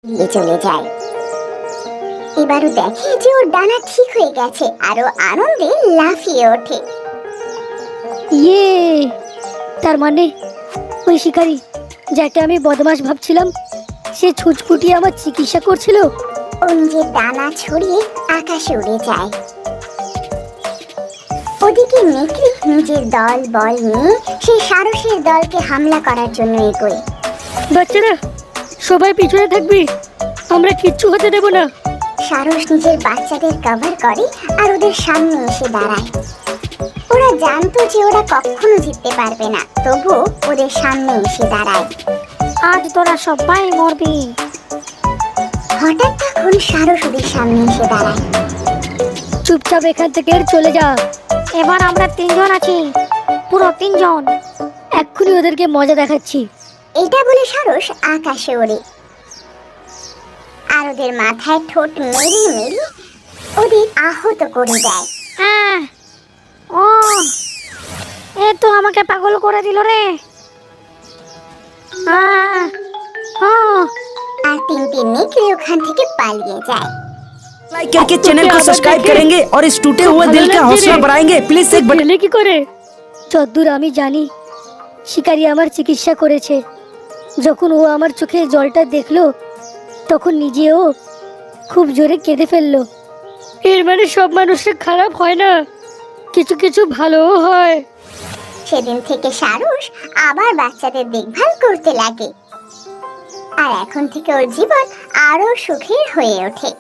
নিয়ে চলে যায়। এবারও দেখে যে ওর ডানা ঠিক হয়ে গেছে আর ও আনন্দে লাফিয়ে ওঠে। ইয়ে, তার মানে ওই শিকারি যাকে আমি বদমাশ ভাবছিলাম সে ছুটছুটিয়ে আমার চিকিৎসা করছিল। ও নিজের ডানা ছড়িয়ে আকাশে উড়ে যায়। ওদিকে নেকড়ে নিজের দল বল নিয়ে সেই সারসের দলকে হামলা করার জন্য এগোয়। বাচ্চারা সবাই পিছনে থাকবি, আমরা কিচ্ছু হতে দেব না। সারস নিজের বাচ্চাদের কভার করে আর ওদের সামনে এসে দাঁড়ায়। ওরা জানতো যে ওরা কখনো জিততে পারবে না, তবুও ওদের সামনে এসে দাঁড়ায়। আজ তোরা সবাই মরবি। হঠাৎ তখন সারস ওদের সামনে এসে দাঁড়ায়। চুপচাপ এখান থেকে চলে যা। এবার আমরা তিনজন আছি, পুরো তিনজন। এক্ষুনি ওদেরকে মজা দেখাচ্ছি। এটা বলে সারস আকাশে ওড়ে আর ওদের মাথায় ঠোঁট মেরে মেরে ওদের আহত করে দেয়। ও, এ তো আমাকে পাগল করে দিল রে। আর তিনটে নেকড়ে ওখান থেকে পালিয়ে যায়। लाइक करके चैनल को सब्सक्राइब करेंगे और इस टूटे हुए दिल का हौसला बढ़ाएंगे। प्लीज एक বটন কি করে? যতদূর আমি জানি শিকারী আমার চিকিৎসা করেছে। যখন ও আমার চোখে জলটা দেখলো তখন নিজেও খুব জোরে কেঁদে ফেললো। এর মানে সব মানুষের খারাপ হয় না, কিছু কিছু ভালোও হয়। সেদিন থেকে সারস আবার বাচ্চাদের দেখভাল করতে লাগে আর এখন থেকে ওর জীবন আরো সুখের হয়ে ওঠে।